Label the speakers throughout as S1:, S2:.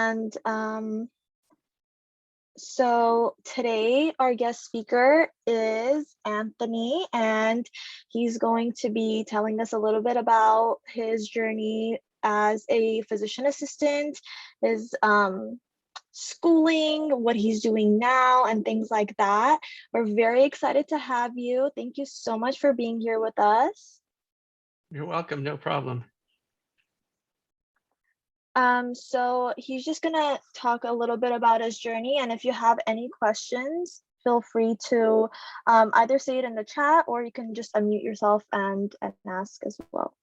S1: And so today our guest speaker is Anthony, and he's going to be telling us a little bit about his journey as a physician assistant, his schooling, what he's doing now, and things like that. We're very excited to have you. Thank you so much for being here with us.
S2: You're welcome, no problem.
S1: So he's just gonna talk a little bit about his journey, and if you have any questions, feel free to either say it in the chat or you can just unmute yourself and ask as well.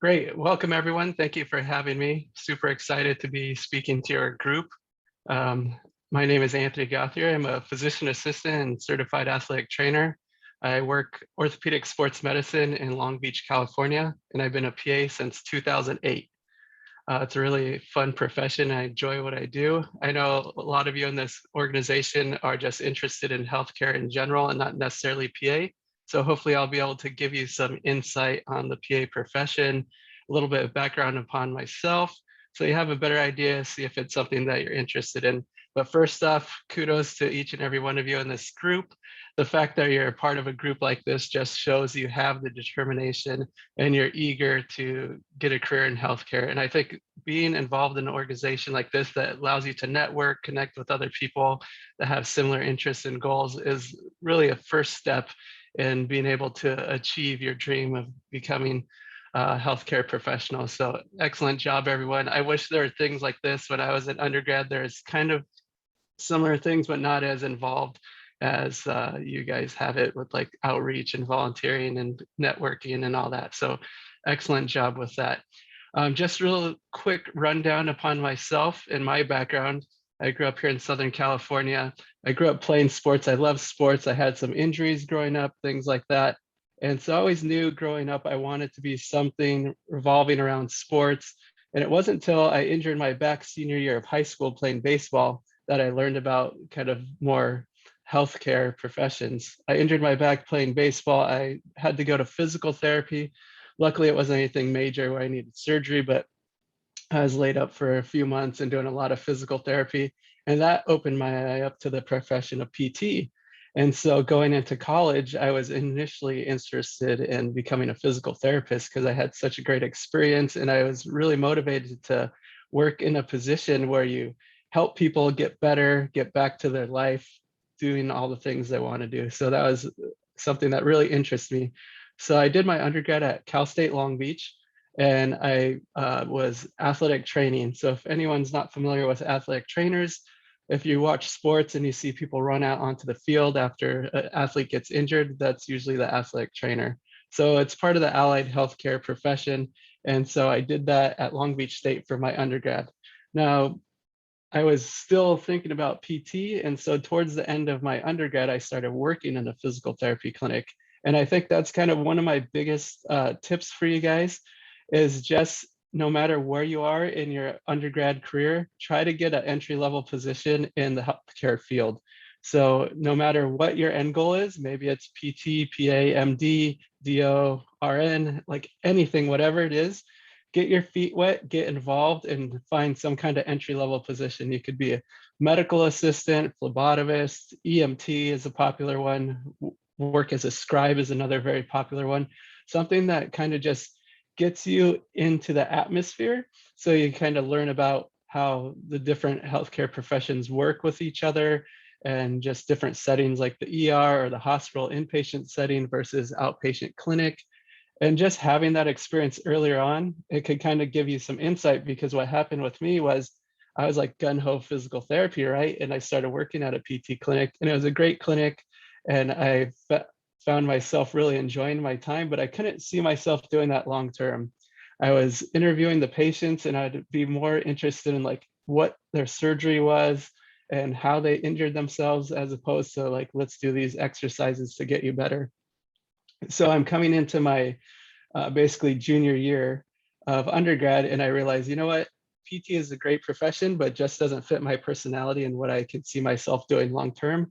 S2: Great, welcome everyone. Thank you for having me. Super excited to be speaking to your group. My name is Anthony Gauthier. I'm a physician assistant and certified athletic trainer. I work orthopedic sports medicine in Long Beach, California, and I've been a PA since 2008. It's a really fun profession. I enjoy what I do. I know a lot of you in this organization are just interested in healthcare in general and not necessarily PA. So hopefully I'll be able to give you some insight on the PA profession, a little bit of background upon myself, so you have a better idea, see if it's something that you're interested in. But first off, kudos to each and every one of you in this group. The fact that you're a part of a group like this just shows you have the determination and you're eager to get a career in healthcare. And I think being involved in an organization like this that allows you to network, connect with other people that have similar interests and goals is really a first step in being able to achieve your dream of becoming a healthcare professional. So excellent job, everyone. I wish there were things like this when I was an undergrad. There's kind of similar things, but not as involved as you guys have it with like outreach and volunteering and networking and all that. So excellent job with that. Just real quick rundown upon myself and my background. I grew up here in Southern California. I grew up playing sports. I love sports. I had some injuries growing up, things like that. And so I always knew growing up I wanted to be something revolving around sports. And it wasn't until I injured my back senior year of high school playing baseball that I learned about kind of more healthcare professions. I injured my back playing baseball. I had to go to physical therapy. Luckily, it wasn't anything major where I needed surgery, but I was laid up for a few months and doing a lot of physical therapy. And that opened my eye up to the profession of PT. And so going into college, I was initially interested in becoming a physical therapist because I had such a great experience and I was really motivated to work in a position where you help people get better, get back to their life, doing all the things they want to do. So that was something that really interests me. So I did my undergrad at Cal State Long Beach, and I was athletic training. So if anyone's not familiar with athletic trainers, if you watch sports and you see people run out onto the field after an athlete gets injured, that's usually the athletic trainer. So it's part of the allied healthcare profession. And so I did that at Long Beach State for my undergrad. Now, I was still thinking about PT. And so towards the end of my undergrad, I started working in a physical therapy clinic. And I think that's kind of one of my biggest tips for you guys is just no matter where you are in your undergrad career, try to get an entry-level position in the healthcare field. So no matter what your end goal is, maybe it's PT, PA, MD, DO, RN, like anything, whatever it is, get your feet wet, get involved, and find some kind of entry-level position. You could be a medical assistant, phlebotomist, EMT is a popular one, work as a scribe is another very popular one. Something that kind of just gets you into the atmosphere so you kind of learn about how the different healthcare professions work with each other and just different settings like the ER or the hospital inpatient setting versus outpatient clinic. And just having that experience earlier on, it could kind of give you some insight, because what happened with me was I was like gung-ho physical therapy, right? And I started working at a PT clinic, and it was a great clinic, and I found myself really enjoying my time, but I couldn't see myself doing that long term. I was interviewing the patients and I'd be more interested in like what their surgery was and how they injured themselves, as opposed to like, let's do these exercises to get you better. So I'm coming into my basically junior year of undergrad, and I realized, you know what, PT is a great profession, but just doesn't fit my personality and what I could see myself doing long term.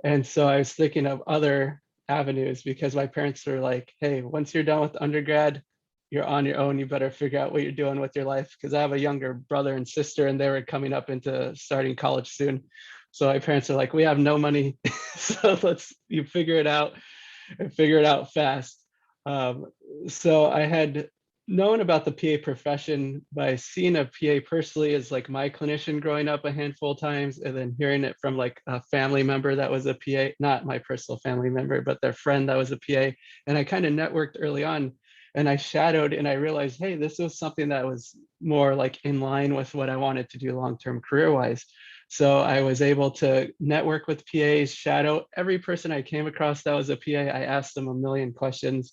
S2: And so I was thinking of other avenues, because my parents were like, hey, once you're done with undergrad, you're on your own. You better figure out what you're doing with your life. Because I have a younger brother and sister, and they were coming up into starting college soon. So my parents are like, we have no money, so you figure it out and figure it out fast. Um, so I had known about the PA profession by seeing a PA personally as like my clinician growing up a handful of times, and then hearing it from like a family member that was a PA, not my personal family member, but their friend that was a PA. And I kind of networked early on, and I shadowed, and I realized, hey, this was something that was more like in line with what I wanted to do long-term career-wise. So I was able to network with PAs, shadow every person I came across that was a PA. I asked them a million questions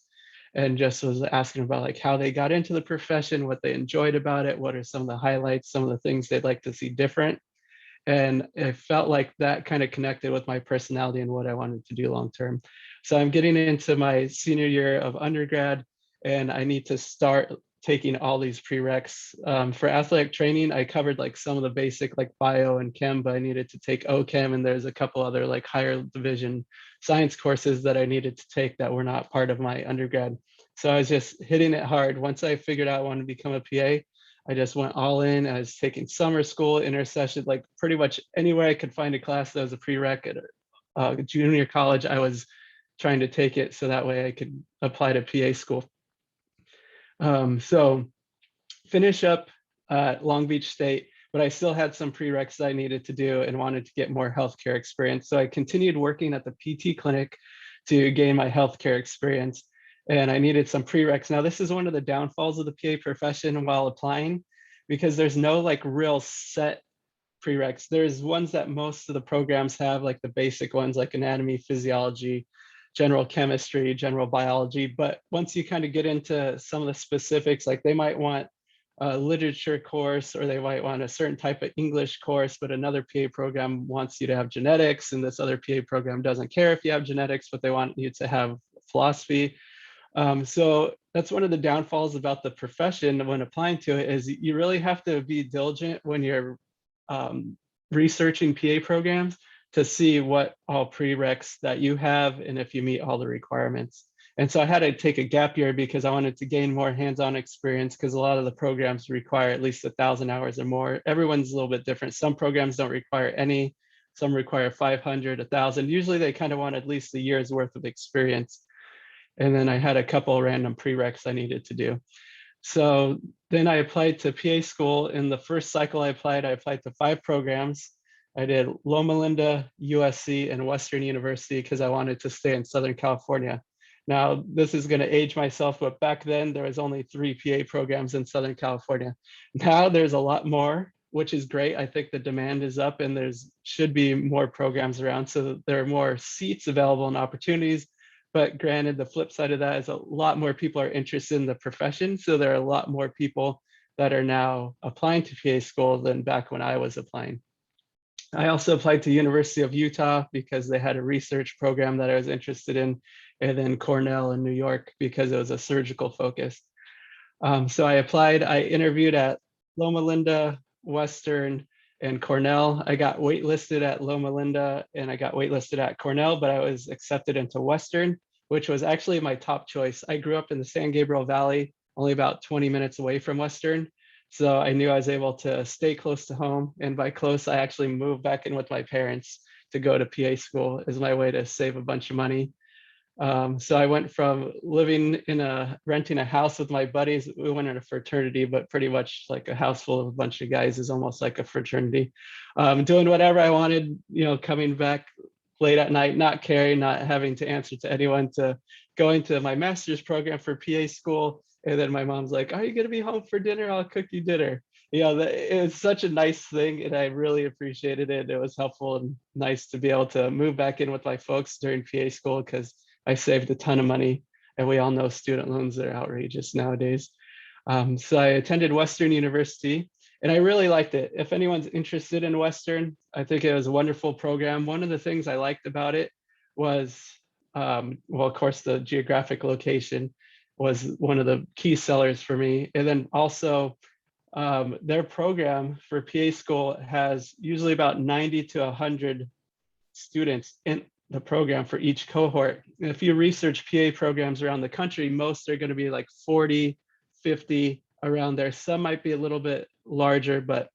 S2: and just was asking about like how they got into the profession, what they enjoyed about it, what are some of the highlights, some of the things they'd like to see different. And it felt like that kind of connected with my personality and what I wanted to do long term. So I'm getting into my senior year of undergrad, and I need to start taking all these prereqs. For athletic training, I covered like some of the basic like bio and chem, but I needed to take OChem, and there's a couple other like higher division science courses that I needed to take that were not part of my undergrad. So I was just hitting it hard. Once I figured out I wanted to become a PA, I just went all in. I was taking summer school, intersession, like pretty much anywhere I could find a class that was a prereq at junior college, I was trying to take it so that way I could apply to PA school. So finish up at Long Beach State, but I still had some prereqs that I needed to do and wanted to get more healthcare experience. So I continued working at the PT clinic to gain my healthcare experience, and I needed some prereqs. Now, this is one of the downfalls of the PA profession while applying, because there's no like real set prereqs. There's ones that most of the programs have, like the basic ones like anatomy, physiology, general chemistry, general biology. But once you kind of get into some of the specifics, like they might want a literature course, or they might want a certain type of English course, but another PA program wants you to have genetics, and this other PA program doesn't care if you have genetics, but they want you to have philosophy. So that's one of the downfalls about the profession when applying to it, is you really have to be diligent when you're researching PA programs to see what all prereqs that you have and if you meet all the requirements. And so I had to take a gap year because I wanted to gain more hands-on experience, because a lot of the programs require at least 1,000 hours or more. Everyone's a little bit different. Some programs don't require any, some require 500, 1,000. Usually they kind of want at least a year's worth of experience. And then I had a couple random prereqs I needed to do. So then I applied to PA school. In the first cycle I applied to 5 programs. I did Loma Linda, USC, and Western University because I wanted to stay in Southern California. Now, this is going to age myself, but back then there was only 3 PA programs in Southern California. Now there's a lot more, which is great. I think the demand is up, and there's should be more programs around, so there are more seats available and opportunities. But granted, the flip side of that is a lot more people are interested in the profession. So there are a lot more people that are now applying to PA school than back when I was applying. I also applied to University of Utah because they had a research program that I was interested in, and then Cornell in New York because it was a surgical focus. So I applied, I interviewed at Loma Linda, Western, and Cornell. I got waitlisted at Loma Linda and I got waitlisted at Cornell, but I was accepted into Western, which was actually my top choice. I grew up in the San Gabriel Valley, only about 20 minutes away from Western. So I knew I was able to stay close to home. And by close, I actually moved back in with my parents to go to PA school as my way to save a bunch of money. So I went from renting a house with my buddies. We went in a fraternity, but pretty much like a house full of a bunch of guys is almost like a fraternity. Doing whatever I wanted, coming back late at night, not caring, not having to answer to anyone, to going to my master's program for PA school. And then my mom's like, "Are you going to be home for dinner? I'll cook you dinner." It was such a nice thing, and I really appreciated it. It was helpful and nice to be able to move back in with my folks during PA school, because I saved a ton of money, and we all know student loans are outrageous nowadays. So I attended Western University, and I really liked it. If anyone's interested in Western, I think it was a wonderful program. One of the things I liked about it was, well, of course, the geographic location was one of the key sellers for me. And then also their program for PA school has usually about 90 to 100 students in the program for each cohort. And if you research PA programs around the country, most are going to be like 40, 50 around there. Some might be a little bit larger, but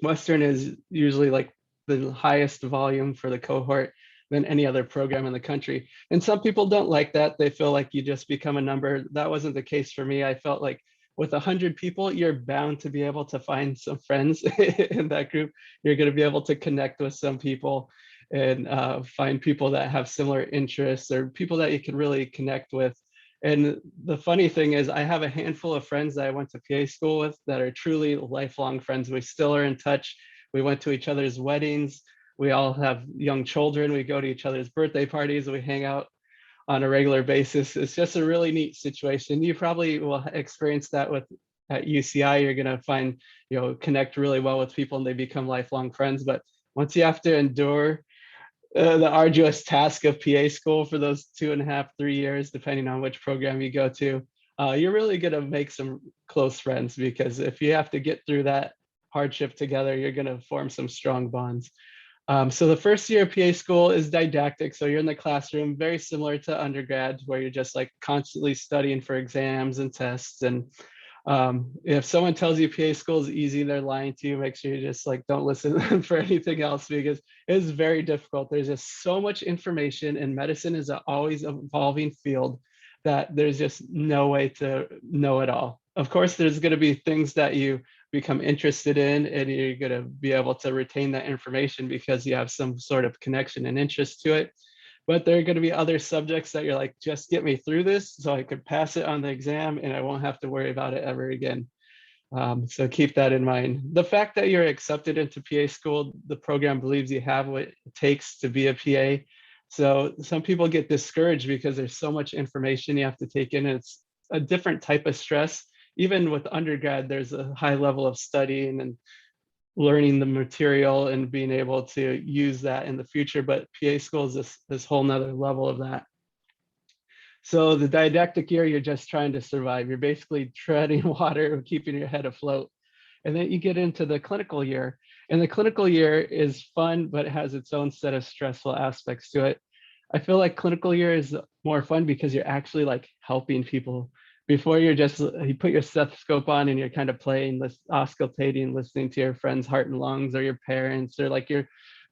S2: Western is usually like the highest volume for the cohort than any other program in the country. And some people don't like that. They feel like you just become a number. That wasn't the case for me. I felt like with 100 people, you're bound to be able to find some friends in that group. You're going to be able to connect with some people and find people that have similar interests or people that you can really connect with. And the funny thing is, I have a handful of friends that I went to PA school with that are truly lifelong friends. We still are in touch. We went to each other's weddings. We all have young children. We go to each other's birthday parties. We hang out on a regular basis. It's just a really neat situation. You probably will experience that with at UCI. You're going to find, connect really well with people and they become lifelong friends. But once you have to endure the arduous task of PA school for those 2.5, 3 years, depending on which program you go to, you're really going to make some close friends, because if you have to get through that hardship together, you're going to form some strong bonds. So the first year of PA school is didactic. So you're in the classroom, very similar to undergrad, where you're just like constantly studying for exams and tests. And if someone tells you PA school is easy, they're lying to you. Make sure you just like don't listen for anything else, because it is very difficult. There's just so much information, and medicine is an always evolving field that there's just no way to know it all. Of course, there's going to be things that you become interested in, and you're going to be able to retain that information because you have some sort of connection and interest to it. But there are going to be other subjects that you're like, just get me through this so I could pass it on the exam and I won't have to worry about it ever again. So keep that in mind. The fact that you're accepted into PA school, the program believes you have what it takes to be a PA. So some people get discouraged because there's so much information you have to take in. And it's a different type of stress. Even with undergrad, there's a high level of studying and learning the material and being able to use that in the future. But PA school is this whole nother level of that. So the didactic year, you're just trying to survive. You're basically treading water, keeping your head afloat. And then you get into the clinical year. And the clinical year is fun, but it has its own set of stressful aspects to it. I feel like clinical year is more fun because you're actually like helping people. Before you put your stethoscope on and you're kind of playing, auscultating, listening to your friend's heart and lungs, or your parents, or like your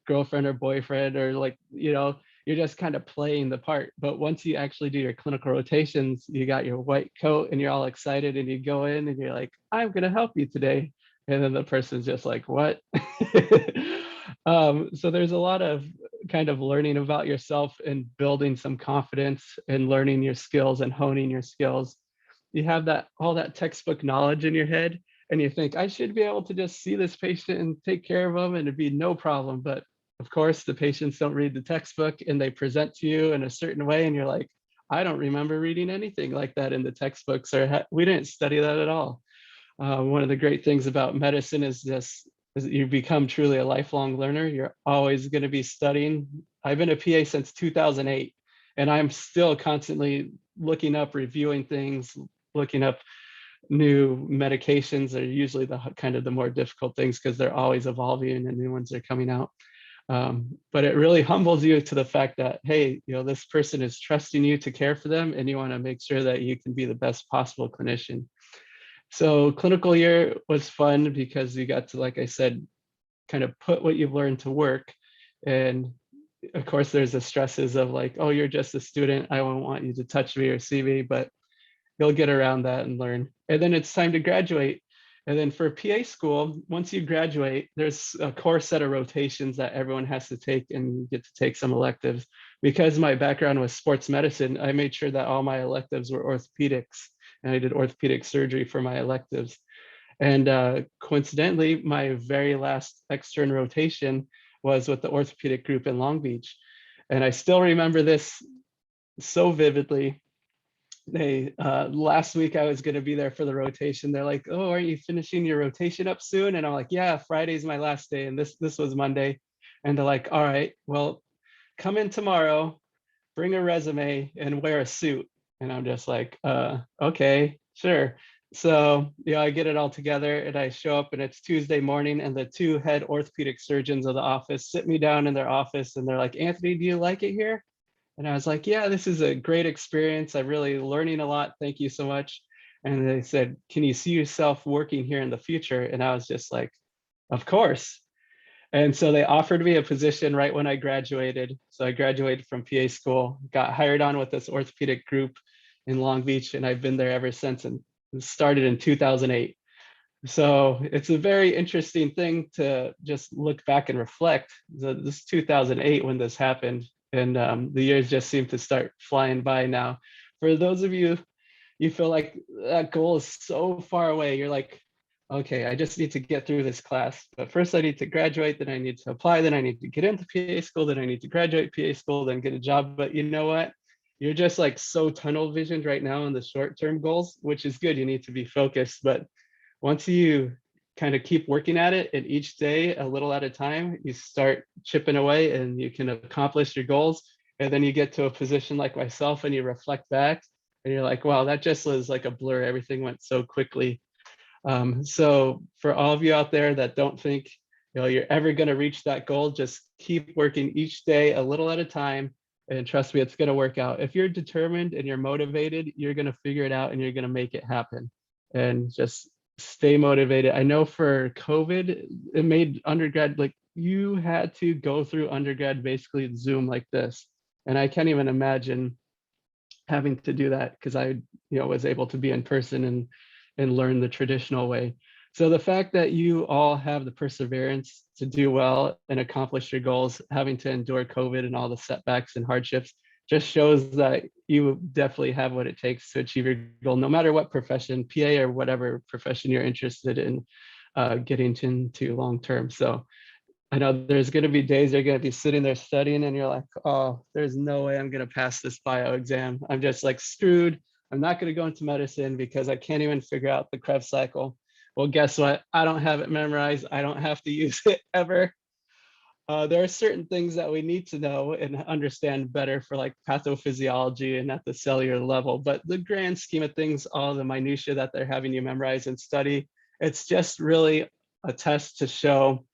S2: girlfriend or boyfriend, or like, you're just kind of playing the part. But once you actually do your clinical rotations, you got your white coat and you're all excited and you go in and you're like, I'm going to help you today. And then the person's just like, what? So there's a lot of kind of learning about yourself and building some confidence and learning your skills and honing your skills. You have all that textbook knowledge in your head and you think, I should be able to just see this patient and take care of them and it'd be no problem. But of course, the patients don't read the textbook and they present to you in a certain way. And you're like, I don't remember reading anything like that in the textbooks, or we didn't study that at all. One of the great things about medicine is that you become truly a lifelong learner. You're always going to be studying. I've been a PA since 2008, and I'm still constantly looking up, reviewing things, looking up new medications. Are usually the kind of the more difficult things because they're always evolving and new ones are coming out. But it really humbles you to the fact that, hey, this person is trusting you to care for them, and you want to make sure that you can be the best possible clinician. So clinical year was fun because you got to, like I said, kind of put what you've learned to work. And of course, there's the stresses of like, oh, you're just a student. I won't want you to touch me or see me, but you'll get around that and learn. And then it's time to graduate. And then for PA school, once you graduate, there's a core set of rotations that everyone has to take, and you get to take some electives. Because my background was sports medicine, I made sure that all my electives were orthopedics, and I did orthopedic surgery for my electives. And coincidentally, my very last extern rotation was with the orthopedic group in Long Beach. And I still remember this so vividly. Last week I was going to be there for the rotation. They're like, oh, are you finishing your rotation up soon? And I'm like, yeah, Friday's my last day. And this was Monday. And they're like, all right, well, come in tomorrow, bring a resume and wear a suit. And I'm just like, okay, sure. So I get it all together and I show up, and it's Tuesday morning, and the two head orthopedic surgeons of the office sit me down in their office and they're like, Anthony, do you like it here? And I was like, yeah, this is a great experience. I'm really learning a lot. Thank you so much. And they said, can you see yourself working here in the future? And I was just like, of course. And so they offered me a position right when I graduated. So I graduated from PA school, got hired on with this orthopedic group in Long Beach, and I've been there ever since, and it started in 2008. So it's a very interesting thing to just look back and reflect. This 2008 when this happened, and the years just seem to start flying by now. For those of you, you feel like that goal is so far away. You're like, okay, I just need to get through this class. But first I need to graduate, then I need to apply, then I need to get into PA school, then I need to graduate PA school, then get a job. But you know what? You're just like so tunnel visioned right now on the short-term goals, which is good. You need to be focused. But once you kind of keep working at it and each day a little at a time, you start chipping away and you can accomplish your goals. And then you get to a position like myself and you reflect back and you're like, wow, that just was like a blur. Everything went so quickly. So for all of you out there that don't think you're ever going to reach that goal, just keep working each day a little at a time. And trust me, it's going to work out. If you're determined and you're motivated, you're going to figure it out and you're going to make it happen. And just stay motivated. I know for COVID, it made undergrad, like you had to go through undergrad basically Zoom like this. And I can't even imagine having to do that because I, was able to be in person and learn the traditional way. So the fact that you all have the perseverance to do well and accomplish your goals, having to endure COVID and all the setbacks and hardships, just shows that you definitely have what it takes to achieve your goal, no matter what profession, PA or whatever profession you're interested in getting into long term. So I know there's going to be days you're going to be sitting there studying and you're like, oh, there's no way I'm going to pass this bio exam. I'm just like screwed. I'm not going to go into medicine because I can't even figure out the Krebs cycle. Well, guess what? I don't have it memorized. I don't have to use it ever. There are certain things that we need to know and understand better for like pathophysiology and at the cellular level. But the grand scheme of things, all the minutia that they're having you memorize and study, it's just really a test to show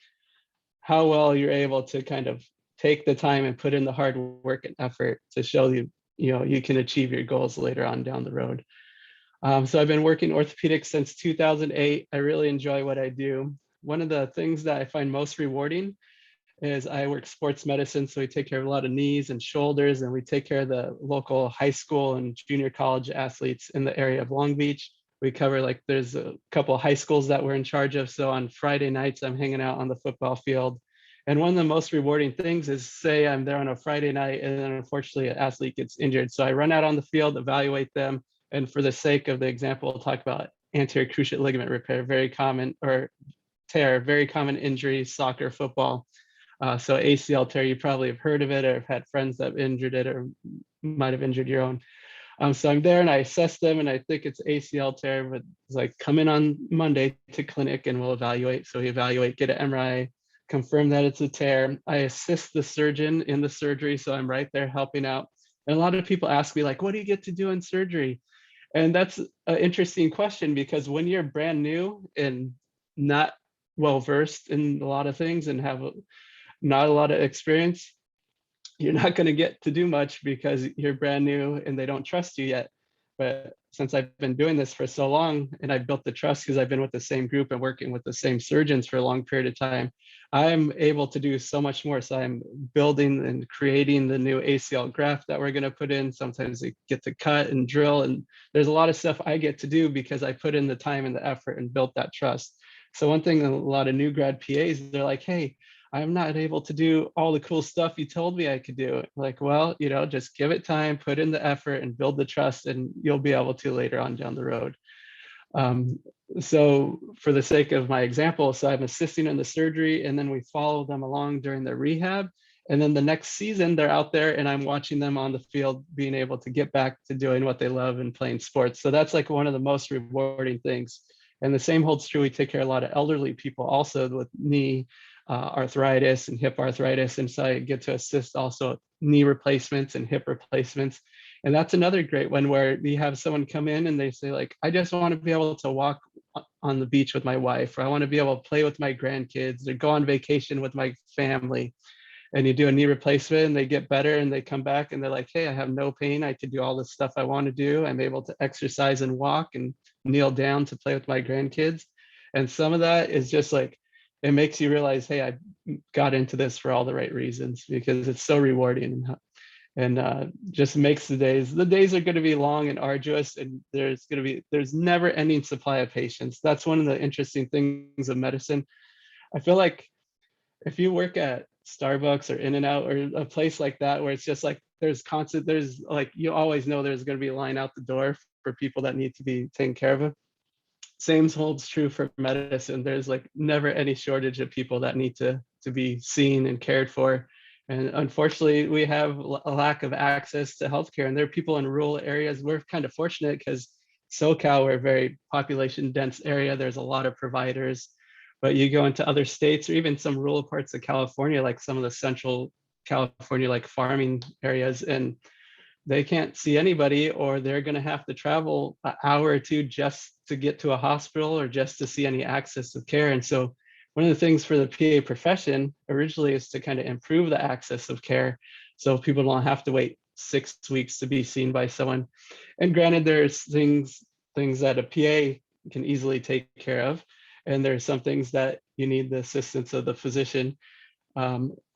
S2: how well you're able to kind of take the time and put in the hard work and effort to show you can achieve your goals later on down the road. So I've been working orthopedics since 2008. I really enjoy what I do. One of the things that I find most rewarding is I work sports medicine. So we take care of a lot of knees and shoulders, and we take care of the local high school and junior college athletes in the area of Long Beach. We cover there's a couple of high schools that we're in charge of. So on Friday nights, I'm hanging out on the football field. And one of the most rewarding things is say I'm there on a Friday night and then unfortunately an athlete gets injured. So I run out on the field, evaluate them. And for the sake of the example, we'll talk about anterior cruciate ligament repair, very common, or tear, very common injury, soccer, football. So ACL tear, you probably have heard of it or have had friends that have injured it or might have injured your own. So I'm there and I assess them and I think it's ACL tear, but it's like come in on Monday to clinic and we'll evaluate. So we evaluate, get an MRI, confirm that it's a tear. I assist the surgeon in the surgery. So I'm right there helping out. And a lot of people ask me like, what do you get to do in surgery? And that's an interesting question because when you're brand new and not well-versed in a lot of things and have not a lot of experience, you're not going to get to do much because you're brand new and they don't trust you yet. But since I've been doing this for so long and I've built the trust because I've been with the same group and working with the same surgeons for a long period of time, I'm able to do so much more. So I'm building and creating the new ACL graft that we're going to put in. Sometimes they get to cut and drill. And there's a lot of stuff I get to do because I put in the time and the effort and built that trust. So one thing, a lot of new grad PAs, they're like, hey, I'm not able to do all the cool stuff you told me I could do. Like, well, just give it time, put in the effort and build the trust and you'll be able to later on down the road. So for the sake of my example, so I'm assisting in the surgery and then we follow them along during their rehab. And then the next season they're out there and I'm watching them on the field, being able to get back to doing what they love and playing sports. So that's like one of the most rewarding things. And the same holds true. We take care of a lot of elderly people also with knee arthritis and hip arthritis. And so I get to assist also knee replacements and hip replacements. And that's another great one where you have someone come in and they say like, I just want to be able to walk on the beach with my wife, or I want to be able to play with my grandkids or go on vacation with my family. and you do a knee replacement and they get better and they come back and they're like, hey, I have no pain. I can do all the stuff I want to do. I'm able to exercise and walk and kneel down to play with my grandkids. And some of that is just like, it makes you realize, hey, I got into this for all the right reasons because it's so rewarding and just makes the days are going to be long and arduous, and there's never ending supply of patients. That's one of the interesting things of medicine. I feel like if you work at Starbucks or In and Out or a place like that where it's just like there's like you always know there's going to be a line out the door for people that need to be taken care of. Same holds true for medicine. There's like never any shortage of people that need to be seen and cared for. And unfortunately, we have a lack of access to healthcare. And there are people in rural areas. We're kind of fortunate because SoCal, we're a very population dense area. There's a lot of providers. But you go into other states or even some rural parts of California, like some of the central California, like farming areas, and they can't see anybody, or they're going to have to travel an hour or two just to get to a hospital or just to see any access of care. And so one of the things for the PA profession originally is to kind of improve the access of care so people don't have to wait 6 weeks to be seen by someone. And granted, there's things that a PA can easily take care of, and there's some things that you need the assistance of the physician.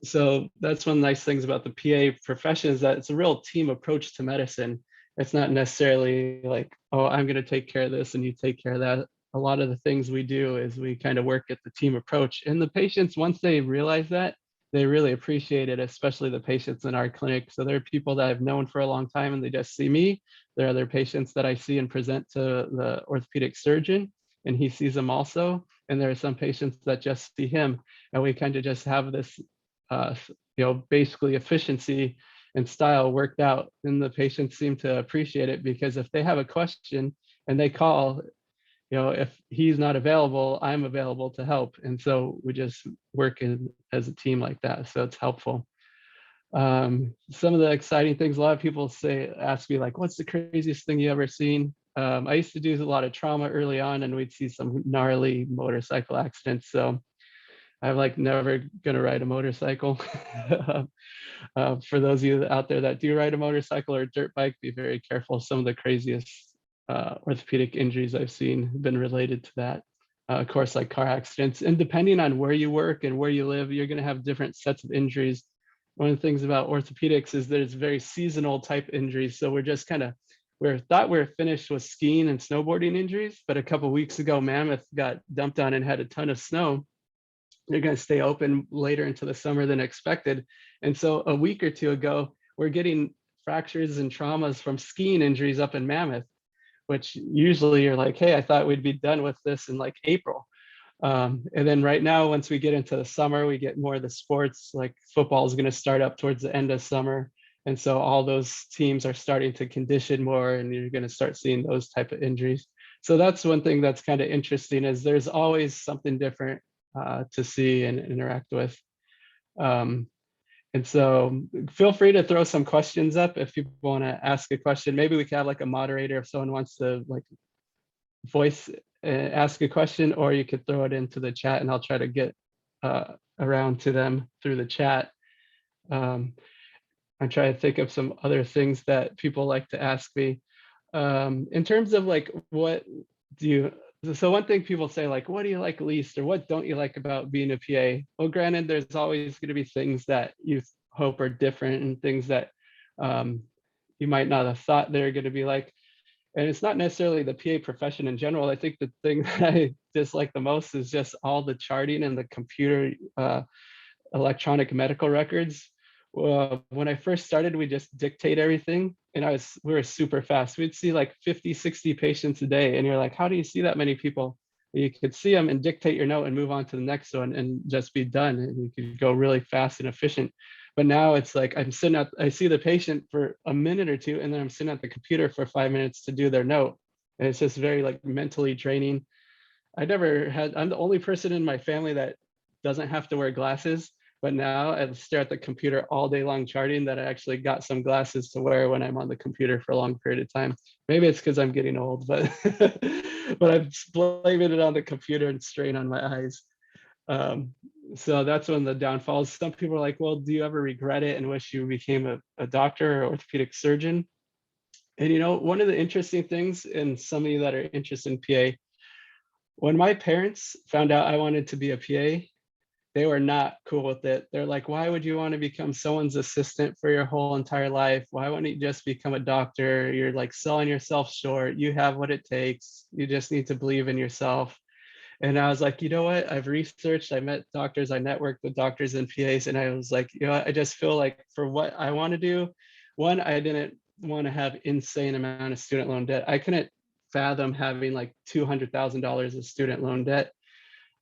S2: So that's one of the nice things about the PA profession is that it's a real team approach to medicine. It's not necessarily like, oh, I'm going to take care of this and you take care of that. A lot of the things we do is we kind of work at the team approach. And the patients, once they realize that, they really appreciate it, especially the patients in our clinic. So there are people that I've known for a long time and they just see me. There are other patients that I see and present to the orthopedic surgeon, and he sees them also. And there are some patients that just see him, and we kind of just have this basically efficiency and style worked out, and the patients seem to appreciate it because if they have a question and they call, if he's not available, I'm available to help. And so we just work as a team like that, so it's helpful. Some of the exciting things, a lot of people ask me like, what's the craziest thing you ever seen? I used to do a lot of trauma early on, and we'd see some gnarly motorcycle accidents. So I'm like never gonna ride a motorcycle. For those of you out there that do ride a motorcycle or a dirt bike, be very careful. Some of the craziest orthopedic injuries I've seen have been related to that. Of course, like car accidents. And depending on where you work and where you live, you're gonna have different sets of injuries. One of the things about orthopedics is there's very seasonal type injuries. So we're finished with skiing and snowboarding injuries, but a couple of weeks ago, Mammoth got dumped on and had a ton of snow. They're going to stay open later into the summer than expected. And so a week or two ago, we're getting fractures and traumas from skiing injuries up in Mammoth, which usually you're like, hey, I thought we'd be done with this in like April. And then right now, once we get into the summer, we get more of the sports, like football is going to start up towards the end of summer. And so all those teams are starting to condition more, and you're going to start seeing those type of injuries. So that's one thing that's kind of interesting, is there's always something different to see and interact with. And so feel free to throw some questions up if people want to ask a question. Maybe we could have like a moderator if someone wants to like voice ask a question, or you could throw it into the chat and I'll try to get around to them through the chat. I'm trying to think of some other things that people like to ask me. In terms of like, what do you, so one thing people say like, what do you like least, or what don't you like about being a PA? Well, granted, there's always going to be things that you hope are different and things that you might not have thought they're going to be like. And it's not necessarily the PA profession in general. I think the thing that I dislike the most is just all the charting and the computer electronic medical records. When I first started, we just dictate everything, and we were super fast. We'd see like 50, 60 patients a day, and you're like, how do you see that many people? You could see them and dictate your note and move on to the next one and just be done, and you could go really fast and efficient. But now it's like I see the patient for a minute or two, and then I'm sitting at the computer for 5 minutes to do their note, and it's just very like mentally draining. I'm the only person in my family that doesn't have to wear glasses. But now I stare at the computer all day long charting, that I actually got some glasses to wear when I'm on the computer for a long period of time. Maybe it's because I'm getting old, but but I'm blaming it on the computer and strain on my eyes. So that's one of the downfalls. Some people are like, well, do you ever regret it and wish you became a doctor or orthopedic surgeon? And one of the interesting things, and some of you that are interested in PA, when my parents found out I wanted to be a PA, they were not cool with it. They're like, why would you want to become someone's assistant for your whole entire life? Why wouldn't you just become a doctor? You're like selling yourself short. You have what it takes. You just need to believe in yourself. And I was like, you know what? I've researched, I met doctors, I networked with doctors and PAs, and I was like, I just feel like for what I want to do, one, I didn't want to have insane amount of student loan debt. I couldn't fathom having like $200,000 of student loan debt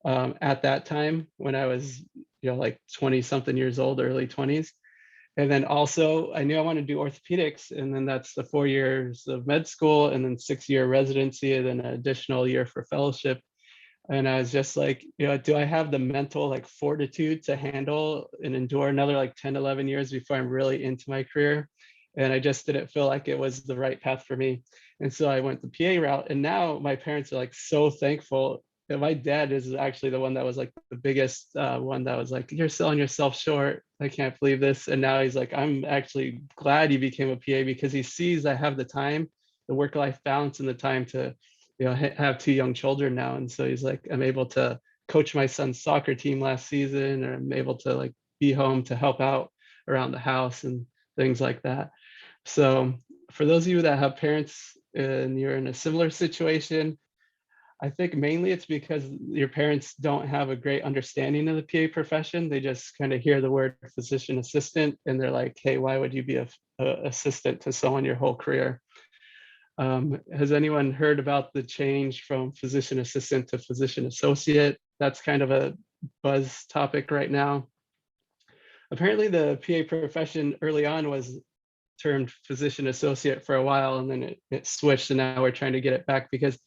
S2: at that time when I was, like 20 something years old, early 20s. And then also I knew I wanted to do orthopedics, and then that's the 4 years of med school and then 6-year residency and then an additional year for fellowship. And I was just like, do I have the mental like fortitude to handle and endure another like 10, 11 years before I'm really into my career? And I just didn't feel like it was the right path for me. And so I went the PA route. And now my parents are like so thankful. And my dad is actually the one that was like the biggest one that was like, you're selling yourself short. I can't believe this. And now he's like, I'm actually glad you became a PA because he sees I have the time, the work-life balance, and the time to have 2 young children now. And so he's like, I'm able to coach my son's soccer team last season, or I'm able to like be home to help out around the house and things like that. So for those of you that have parents and you're in a similar situation, I think mainly it's because your parents don't have a great understanding of the PA profession. They just kind of hear the word physician assistant and they're like, hey, why would you be a assistant to someone your whole career? Has anyone heard about the change from physician assistant to physician associate? That's kind of a buzz topic right now. Apparently the PA profession early on was termed physician associate for a while, and then it switched, and now we're trying to get it back because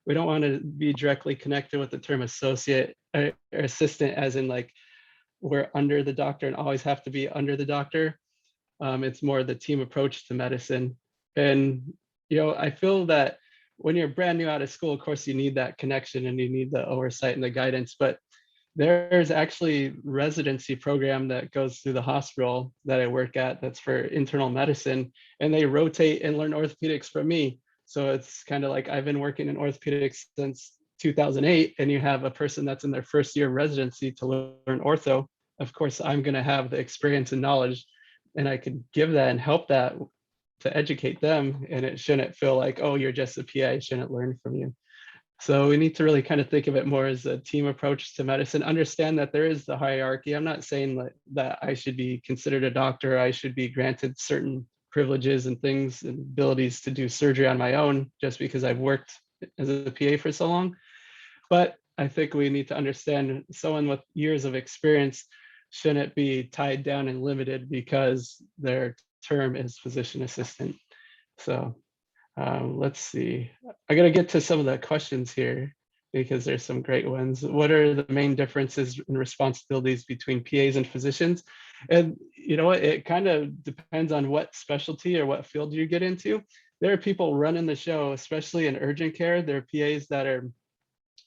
S2: we don't want to be directly connected with the term associate or assistant as in like we're under the doctor and always have to be under the doctor. It's more the team approach to medicine. And, I feel that when you're brand new out of school, of course, you need that connection and you need the oversight and the guidance. But there's actually residency program that goes through the hospital that I work at that's for internal medicine, and they rotate and learn orthopedics from me. So it's kind of like I've been working in orthopedics since 2008, and you have a person that's in their first year of residency to learn ortho. Of course, I'm going to have the experience and knowledge, and I could give that and help that to educate them. And it shouldn't feel like, oh, you're just a PA, I shouldn't learn from you. So we need to really kind of think of it more as a team approach to medicine, understand that there is the hierarchy. I'm not saying that I should be considered a doctor, I should be granted certain privileges and things and abilities to do surgery on my own just because I've worked as a PA for so long. But I think we need to understand someone with years of experience shouldn't be tied down and limited because their term is physician assistant. So let's see. I got to get to some of the questions here because there's some great ones. What are the main differences and responsibilities between PAs and physicians? And you know what? It kind of depends on what specialty or what field you get into. There are people running the show, especially in urgent care. There are PAs that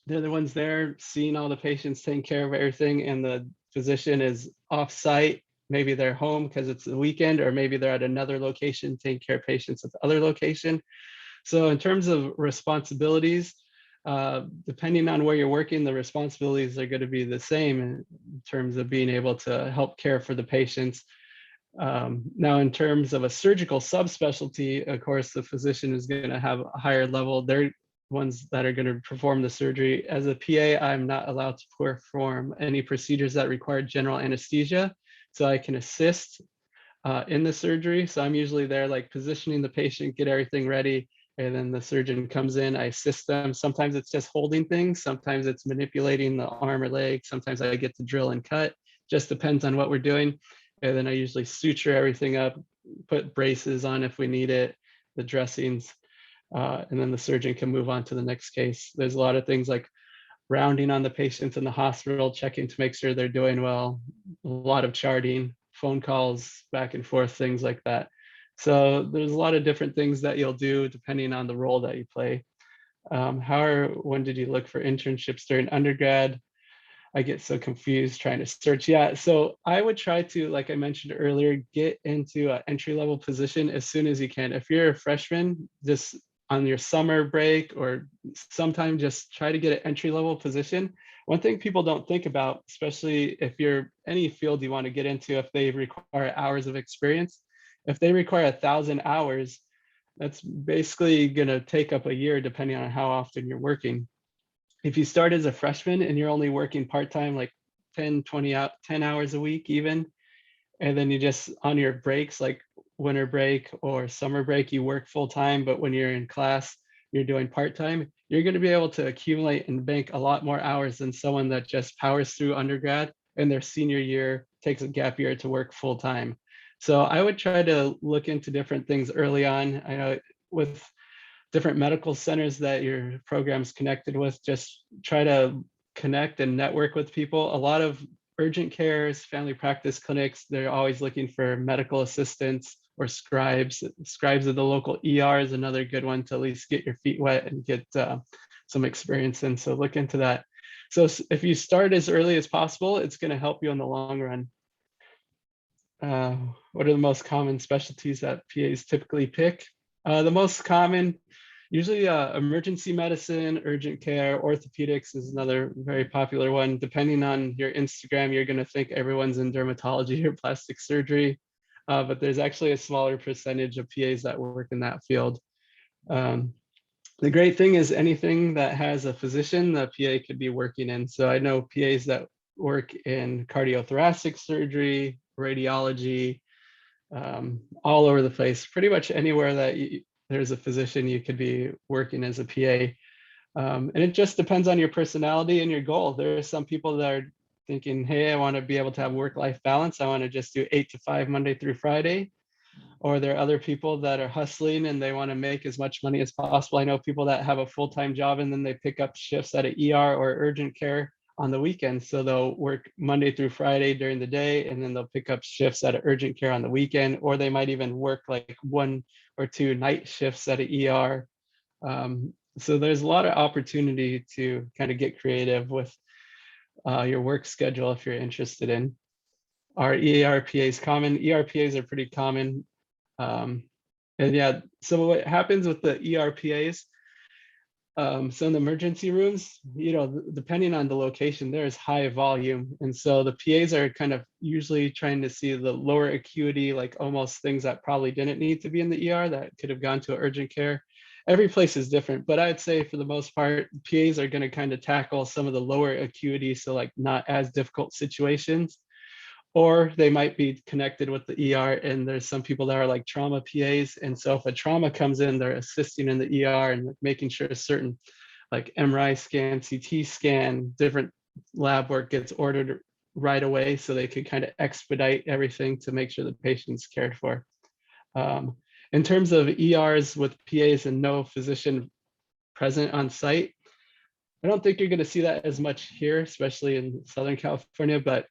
S2: they're the ones there seeing all the patients, taking care of everything, and the physician is off site. Maybe they're home because it's the weekend, or maybe they're at another location taking care of patients at the other location. So in terms of responsibilities, depending on where you're working, the responsibilities are going to be the same in terms of being able to help care for the patients. Now, in terms of a surgical subspecialty, of course, the physician is going to have a higher level. They're ones that are going to perform the surgery. As a PA, I'm not allowed to perform any procedures that require general anesthesia. So I can assist in the surgery. So I'm usually there like positioning the patient, get everything ready, and then the surgeon comes in, I assist them. Sometimes it's just holding things, sometimes it's manipulating the arm or leg, sometimes I get to drill and cut, just depends on what we're doing. And then I usually suture everything up, put braces on if we need it, the dressings, and then the surgeon can move on to the next case. There's a lot of things like rounding on the patients in the hospital, checking to make sure they're doing well, a lot of charting, phone calls back and forth, things like that. So there's a lot of different things that you'll do depending on the role that you play. When did you look for internships during undergrad? I get so confused trying to search. Yeah, so I would try to, like I mentioned earlier, get into an entry-level position as soon as you can. If you're a freshman, just on your summer break or sometime, just try to get an entry-level position. One thing people don't think about, especially if you're any field you want to get into, if they require hours of experience, if they require 1,000 hours, that's basically going to take up a year depending on how often you're working. If you start as a freshman and you're only working part-time, like 10, 20 out, 10 hours a week even, and then you just on your breaks, like winter break or summer break, you work full time, but when you're in class, you're doing part-time, you're going to be able to accumulate and bank a lot more hours than someone that just powers through undergrad and their senior year takes a gap year to work full time. So I would try to look into different things early on. I know with different medical centers that your program's connected with, just try to connect and network with people. A lot of urgent cares, family practice clinics, they're always looking for medical assistants or scribes. Scribes of the local ER is another good one to at least get your feet wet and get some experience in. So look into that. So if you start as early as possible, it's going to help you in the long run. What are the most common specialties that PAs typically pick? The most common, usually emergency medicine, urgent care, orthopedics is another very popular one. Depending on your Instagram, you're going to think everyone's in dermatology or plastic surgery, but there's actually a smaller percentage of PAs that work in that field. The great thing is anything that has a physician, the PA could be working in. So I know PAs that work in cardiothoracic surgery, radiology, all over the place. Pretty much anywhere that there's a physician, you could be working as a PA. And it just depends on your personality and your goal. There are some people that are thinking, hey, I want to be able to have work-life balance. I want to just do 8 to 5 Monday through Friday. Or there are other people that are hustling and they want to make as much money as possible. I know people that have a full-time job and then they pick up shifts at an ER or urgent care on the weekends. So they'll work Monday through Friday during the day, and then they'll pick up shifts at an urgent care on the weekend, or they might even work like 1 or 2 night shifts at an ER. So there's a lot of opportunity to kind of get creative with your work schedule if you're interested in. Are ERPAs common? ERPAs are pretty common. And yeah, so what happens with the ERPAs, so in the emergency rooms, depending on the location, there's high volume. And so the PAs are kind of usually trying to see the lower acuity, like almost things that probably didn't need to be in the ER that could have gone to urgent care. Every place is different, but I'd say for the most part, PAs are going to kind of tackle some of the lower acuity, so like not as difficult situations. Or they might be connected with the ER, and there's some people that are like trauma PAs. And so if a trauma comes in, they're assisting in the ER and making sure certain like MRI scan, CT scan, different lab work gets ordered right away so they could kind of expedite everything to make sure the patient's cared for. In terms of ERs with PAs and no physician present on site, I don't think you're going to see that as much here, especially in Southern California, but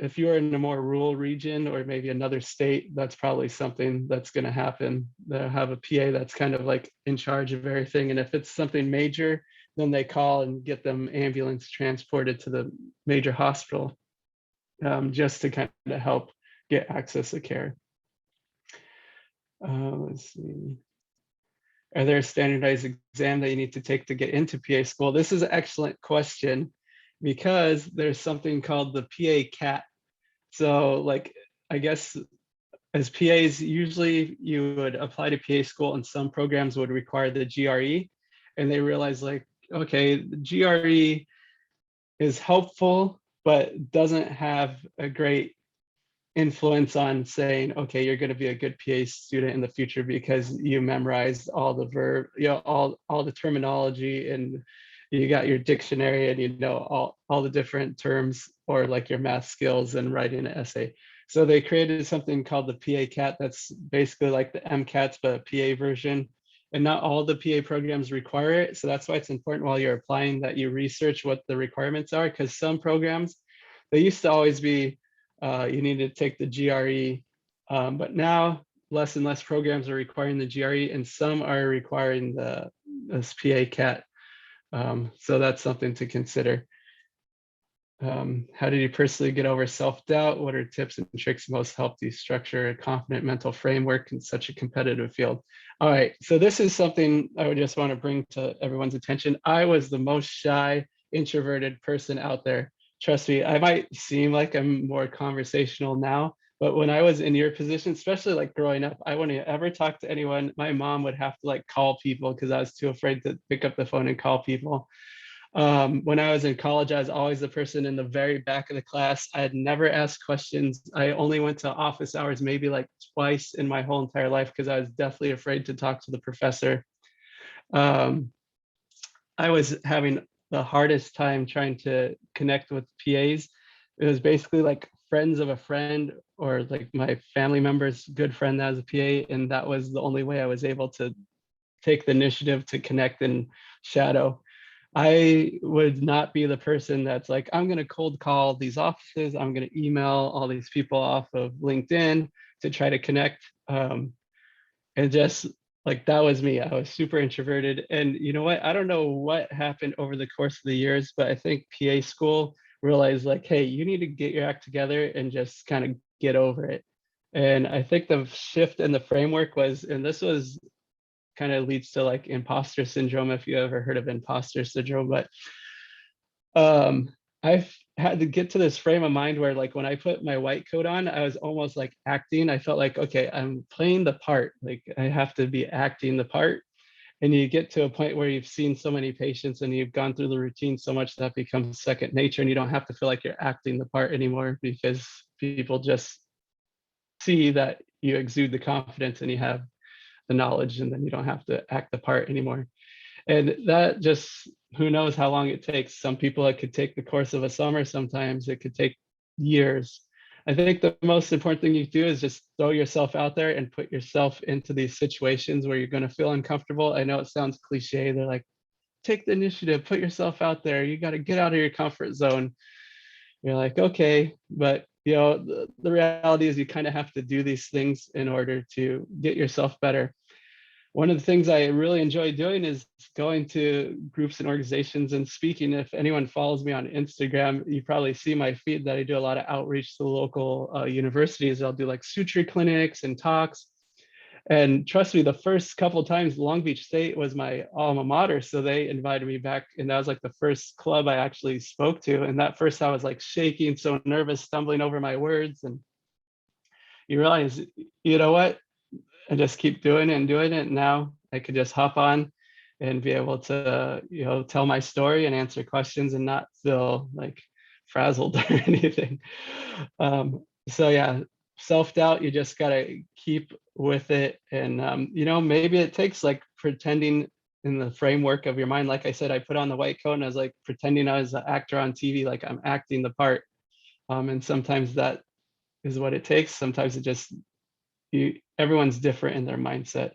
S2: if you're in a more rural region or maybe another state, that's probably something that's going to happen. They'll have a PA that's kind of like in charge of everything. And if it's something major, then they call and get them ambulance transported to the major hospital, just to kind of help get access to care. Let's see. Are there a standardized exam that you need to take to get into PA school? This is an excellent question because there's something called the PA CAT. So like, I guess as PAs, usually you would apply to PA school and some programs would require the GRE, and they realize like, okay, the GRE is helpful, but doesn't have a great influence on saying, okay, you're going to be a good PA student in the future because you memorized all the verb, all the terminology, and you got your dictionary, and you know all the different terms, or like your math skills and writing an essay. So they created something called the PA CAT that's basically like the MCATs, but a PA version. And not all the PA programs require it. So that's why it's important while you're applying that you research what the requirements are, because some programs, they used to always be you need to take the GRE, but now less and less programs are requiring the GRE, and some are requiring this PA CAT. So that's something to consider. How did you personally get over self-doubt? What are tips and tricks that most help you structure a confident mental framework in such a competitive field? All right, so this is something I would just want to bring to everyone's attention. I was the most shy, introverted person out there. Trust me, I might seem like I'm more conversational now, but when I was in your position, especially like growing up, I wouldn't ever talk to anyone. My mom would have to like call people because I was too afraid to pick up the phone and call people. When I was in college, I was always the person in the very back of the class. I had never asked questions. I only went to office hours maybe like twice in my whole entire life because I was deathly afraid to talk to the professor. Um, I was having the hardest time trying to connect with PAs. It was basically like friends of a friend or like my family member's good friend that was a PA, and that was the only way I was able to take the initiative to connect and shadow. I would not be the person that's like, I'm going to cold call these offices. I'm going to email all these people off of LinkedIn to try to connect. And just like that was me. I was super introverted. And you know what? I don't know what happened over the course of the years, but I think PA school realized like, hey, you need to get your act together and just kind of get over it. And I think the shift in the framework was, and this was kind of leads to like imposter syndrome if you ever heard of imposter syndrome, but um I've had to get to this frame of mind where like when I put my white coat on, I was almost like acting. I felt like, okay, I'm playing the part, like I have to be acting the part. And you get to a point where you've seen so many patients and you've gone through the routine so much that becomes second nature, and you don't have to feel like you're acting the part anymore because people just see that you exude the confidence and you have the knowledge, and then you don't have to act the part anymore. And that just, who knows how long it takes. Some people, it could take the course of a summer. Sometimes it could take years. I think the most important thing you do is just throw yourself out there and put yourself into these situations where you're going to feel uncomfortable. I know it sounds cliche. They're like, take the initiative, put yourself out there. You got to get out of your comfort zone. You're like, okay, but you know, the reality is you kind of have to do these things in order to get yourself better. One of the things I really enjoy doing is going to groups and organizations and speaking. If anyone follows me on Instagram, you probably see my feed that I do a lot of outreach to the local universities. I'll do like suture clinics and talks. And trust me, the first couple times, Long Beach State was my alma mater, so they invited me back, and that was like the first club I actually spoke to. And that first, I was like shaking, so nervous, stumbling over my words, and you realize, you know what? And just keep doing it and doing it. Now I could just hop on and be able to, you know, tell my story and answer questions and not feel like frazzled or anything. So yeah, self-doubt, you just gotta keep with it. And you know, maybe it takes like pretending in the framework of your mind. Like I said, I put on the white coat and I was like pretending I was an actor on TV, like I'm acting the part. And sometimes that is what it takes. Sometimes it just everyone's different in their mindset.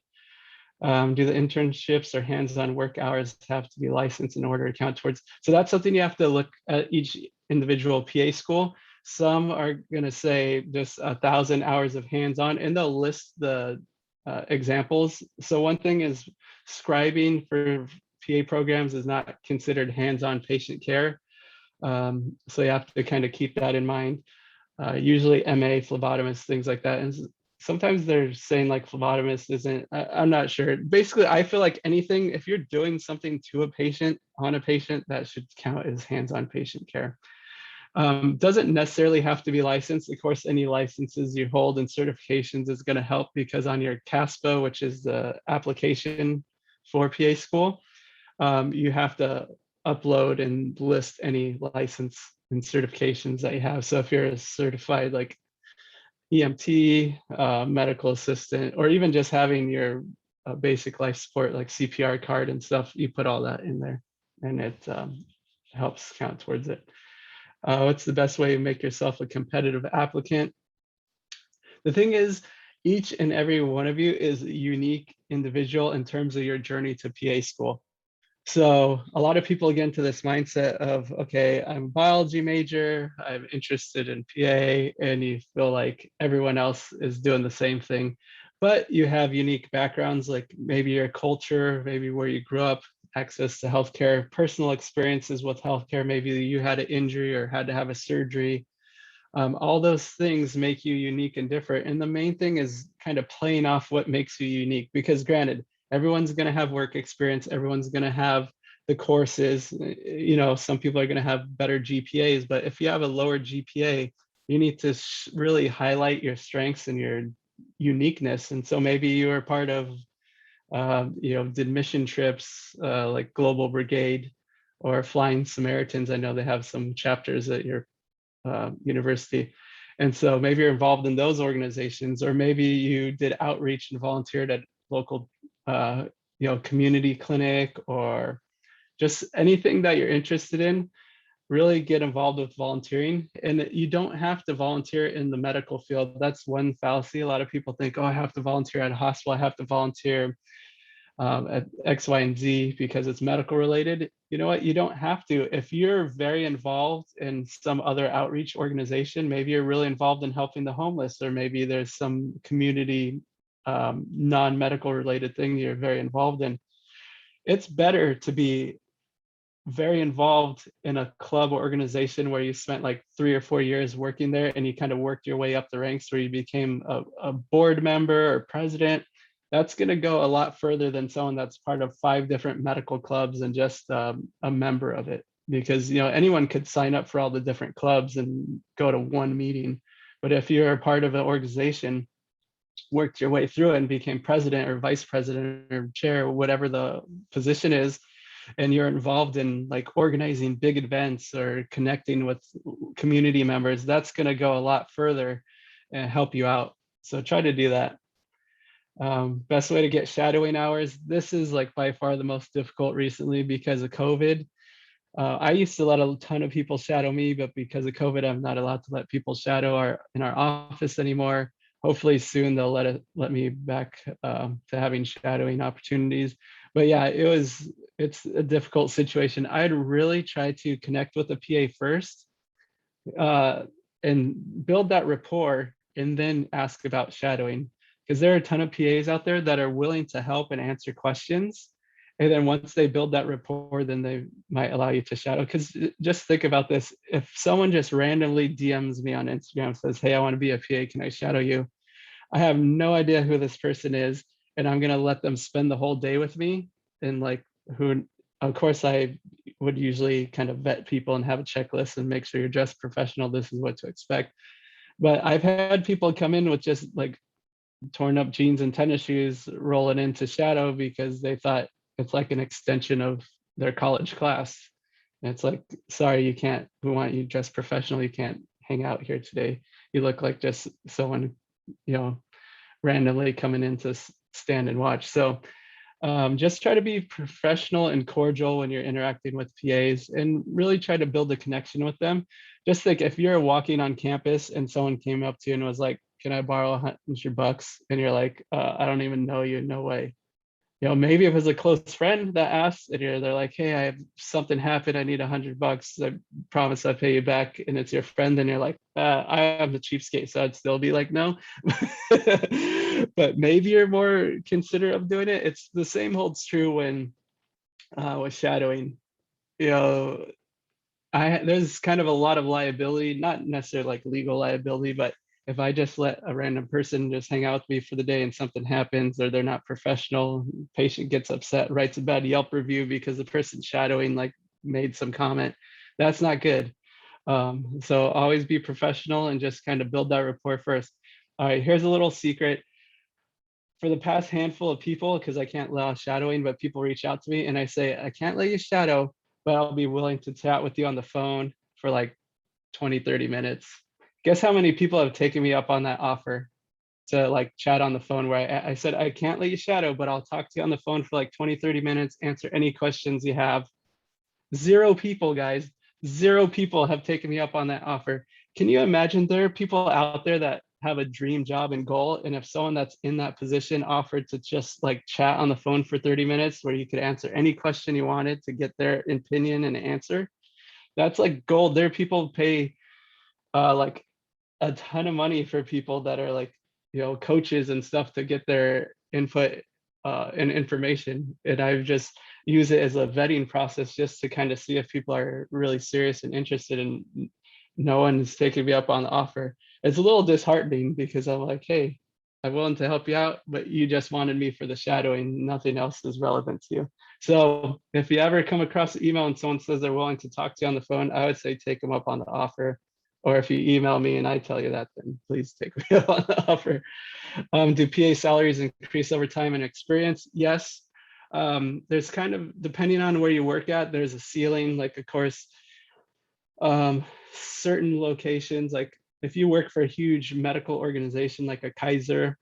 S2: Do the internships or hands-on work hours have to be licensed in order to count towards? So that's something you have to look at each individual PA school. Some are going to say just 1,000 hours of hands-on, and they'll list the examples. So one thing is scribing for PA programs is not considered hands-on patient care. So you have to kind of keep that in mind. Usually MA, phlebotomist, things like that. And sometimes they're saying like phlebotomist isn't, I'm not sure. Basically, I feel like anything, if you're doing something to a patient, on a patient, that should count as hands-on patient care. Doesn't necessarily have to be licensed. Of course, any licenses you hold and certifications is going to help, because on your CASPA, which is the application for PA school, you have to upload and list any license and certifications that you have. So if you're a certified like EMT, medical assistant, or even just having your basic life support like CPR card and stuff, you put all that in there, and it helps count towards it. What's the best way to make yourself a competitive applicant? The thing is, each and every one of you is a unique individual in terms of your journey to PA school. So a lot of people get into this mindset of, okay, I'm a biology major, I'm interested in PA, and you feel like everyone else is doing the same thing. But you have unique backgrounds, like maybe your culture, maybe where you grew up access to healthcare, personal experiences with healthcare. Maybe you had an injury or had to have a surgery. All those things make you unique and different. And the main thing is kind of playing off what makes you unique, because granted, everyone's going to have work experience. Everyone's going to have the courses. Some people are going to have better GPAs, but if you have a lower GPA, you need to really highlight your strengths and your uniqueness. And so maybe you are part of, did mission trips like Global Brigade or Flying Samaritans. I know they have some chapters at your university. And so maybe you're involved in those organizations, or maybe you did outreach and volunteered at local, community clinic, or just anything that you're interested in. Really get involved with volunteering. And you don't have to volunteer in the medical field. That's one fallacy. A lot of people think, oh, I have to volunteer at a hospital. I have to volunteer at X, Y, and Z because it's medical related. You know what? You don't have to. If you're very involved in some other outreach organization, maybe you're really involved in helping the homeless, or maybe there's some community non-medical related thing you're very involved in. It's better to be very involved in a club or organization where you spent like 3 or 4 years working there, and you kind of worked your way up the ranks where you became a board member or president. That's going to go a lot further than someone that's part of 5 different medical clubs and just a member of it. Because anyone could sign up for all the different clubs and go to one meeting, but if you're a part of an organization, worked your way through it and became president or vice president or chair or whatever the position is, and you're involved in like organizing big events or connecting with community members, that's going to go a lot further and help you out. So try to do that. Best way to get shadowing hours. This is like by far the most difficult recently because of COVID. I used to let a ton of people shadow me, but because of COVID, I'm not allowed to let people shadow in our office anymore. Hopefully soon they'll let me back to having shadowing opportunities. But yeah, it's a difficult situation. I'd really try to connect with the PA first and build that rapport, and then ask about shadowing, because there are a ton of PAs out there that are willing to help and answer questions. And then once they build that rapport, then they might allow you to shadow. Because just think about this. If someone just randomly DMs me on Instagram, says, hey, I want to be a PA, can I shadow you? I have no idea who this person is. And I'm going to let them spend the whole day with me. And like, of course, I would usually kind of vet people and have a checklist and make sure you're dressed professional. This is what to expect. But I've had people come in with just like torn up jeans and tennis shoes rolling into shadow because they thought it's like an extension of their college class. And it's like, sorry, you can't, we want you dressed professional. You can't hang out here today. You look like just someone, randomly coming in to stand and watch. So just try to be professional and cordial when you're interacting with PAs, and really try to build a connection with them. Just like if you're walking on campus and someone came up to you and was like, can I borrow $100? And you're like, I don't even know you, no way. Maybe if it's a close friend that asks and they're like, hey, I have something happened, I need $100, I promise I'll pay you back, and it's your friend, and you're like, I am the cheapskate, so I'd still be like, no. But maybe you're more considerate of doing it. It's the same holds true when with shadowing. There's kind of a lot of liability, not necessarily like legal liability, but if I just let a random person just hang out with me for the day and something happens, or they're not professional, patient gets upset, writes a bad Yelp review because the person shadowing like made some comment, that's not good. So always be professional and just kind of build that rapport first. All right, here's a little secret. For the past handful of people, because I can't allow shadowing, but people reach out to me and I say, I can't let you shadow, but I'll be willing to chat with you on the phone for like 20, 30 minutes. Guess how many people have taken me up on that offer to like chat on the phone, where I said, I can't let you shadow, but I'll talk to you on the phone for like 20, 30 minutes, answer any questions you have. 0 people, guys, 0 people have taken me up on that offer. Can you imagine? There are people out there that have a dream job and goal. And if someone that's in that position offered to just like chat on the phone for 30 minutes where you could answer any question you wanted to get their opinion and answer, that's like gold. There are people pay like a ton of money for people that are like, coaches and stuff to get their input and information. And I've just use it as a vetting process just to kind of see if people are really serious and interested, and no one is taking me up on the offer. It's a little disheartening because I'm like, hey, I'm willing to help you out, but you just wanted me for the shadowing. Nothing else is relevant to you. So if you ever come across an email and someone says they're willing to talk to you on the phone, I would say take them up on the offer. Or if you email me and I tell you that, then please take me up on the offer. Do PA salaries increase over time and experience? Yes. There's kind of, depending on where you work at, there's a ceiling. Like, of course, certain locations, like if you work for a huge medical organization like a Kaiser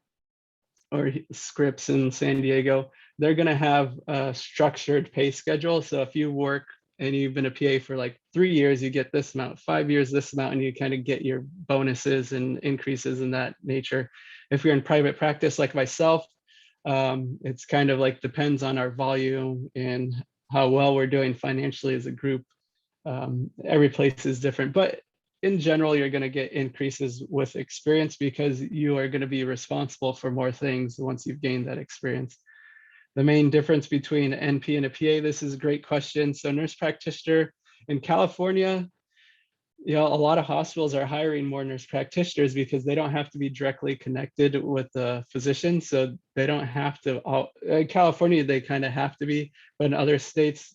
S2: or Scripps in San Diego, they're going to have a structured pay schedule. So if you work and you've been a PA for like 3 years, you get this amount, 5 years, this amount, and you kind of get your bonuses and increases in that nature. If you're in private practice like myself, it's kind of like depends on our volume and how well we're doing financially as a group. Every place is different, but in general, you're going to get increases with experience because you are going to be responsible for more things once you've gained that experience. The main difference between an NP and a PA, this is a great question. So nurse practitioner in California, a lot of hospitals are hiring more nurse practitioners because they don't have to be directly connected with the physician. So they don't have to, in California, they kind of have to be, but in other states,